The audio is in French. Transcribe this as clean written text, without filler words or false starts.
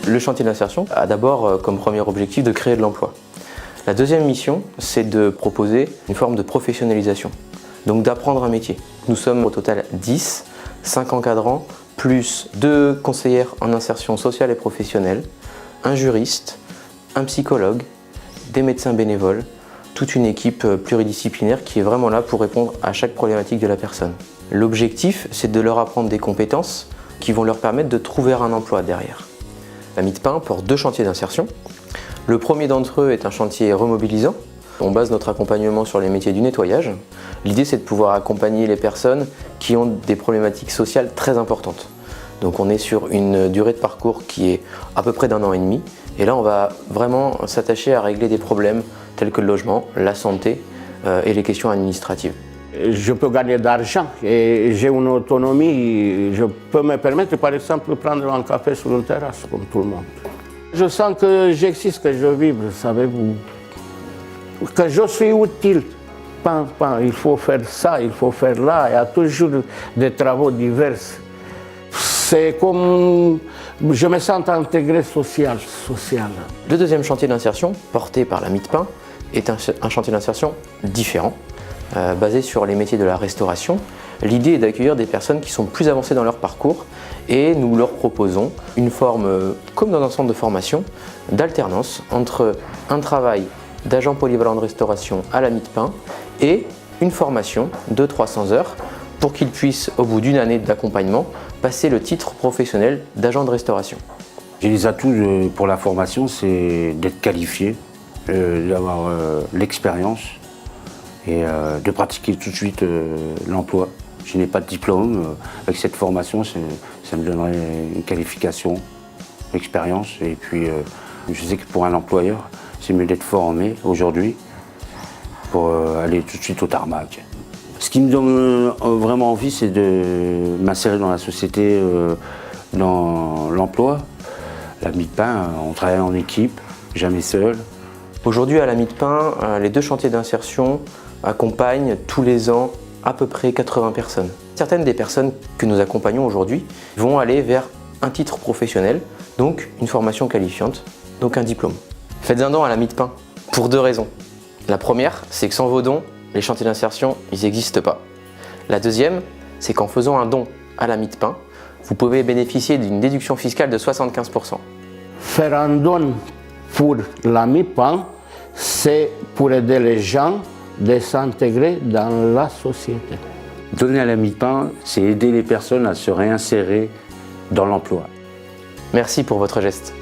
Le chantier d'insertion a d'abord comme premier objectif de créer de l'emploi. La deuxième mission, c'est de proposer une forme de professionnalisation, donc d'apprendre un métier. Nous sommes au total 10, 5 encadrants, plus 2 conseillères en insertion sociale et professionnelle, un juriste, un psychologue, des médecins bénévoles, toute une équipe pluridisciplinaire qui est vraiment là pour répondre à chaque problématique de la personne. L'objectif, c'est de leur apprendre des compétences qui vont leur permettre de trouver un emploi derrière. La Mie de Pin porte 2 chantiers d'insertion. Le premier d'entre eux est un chantier remobilisant. On base notre accompagnement sur les métiers du nettoyage. L'idée, c'est de pouvoir accompagner les personnes qui ont des problématiques sociales très importantes. Donc on est sur une durée de parcours qui est à peu près d'1 an et demi. Et là, on va vraiment s'attacher à régler des problèmes tels que le logement, la santé et les questions administratives. Je peux gagner d'argent et j'ai une autonomie. Je peux me permettre, par exemple, de prendre un café sur une terrasse, comme tout le monde. Je sens que j'existe, que je vibre, savez-vous, que je suis utile. Il faut faire ça, il faut faire là, il y a toujours des travaux divers. C'est comme je me sens intégré social. Le deuxième chantier d'insertion, porté par la Mie de Pin, est un chantier d'insertion différent, basé sur les métiers de la restauration. L'idée est d'accueillir des personnes qui sont plus avancées dans leur parcours et nous leur proposons une forme, comme dans un centre de formation, d'alternance entre un travail d'agent polyvalent de restauration à la Mie de Pin et une formation de 300 heures pour qu'ils puissent, au bout d'1 année d'accompagnement, passer le titre professionnel d'agent de restauration. J'ai les atouts pour la formation, c'est d'être qualifié, d'avoir l'expérience et de pratiquer tout de suite l'emploi. Je n'ai pas de diplôme. Avec cette formation, ça me donnerait une qualification, l'expérience. Et puis, je sais que pour un employeur, c'est mieux d'être formé aujourd'hui pour aller tout de suite au tarmac. Ce qui me donne vraiment envie, c'est de m'insérer dans la société, dans l'emploi. La Mie de Pin, on travaille en équipe, jamais seul. Aujourd'hui, à la Mie de Pin, les 2 chantiers d'insertion accompagnent tous les ans à peu près 80 personnes. Certaines des personnes que nous accompagnons aujourd'hui vont aller vers un titre professionnel, donc une formation qualifiante, donc un diplôme. Faites un don à la Mie de Pin pour 2 raisons. La première, c'est que sans vos dons, les chantiers d'insertion, ils n'existent pas. La deuxième, c'est qu'en faisant un don à la Mie de Pin, vous pouvez bénéficier d'une déduction fiscale de 75%. Faire un don pour la Mie de Pin, c'est pour aider les gens de s'intégrer dans la société. Donner à la Mie de Pin, c'est aider les personnes à se réinsérer dans l'emploi. Merci pour votre geste.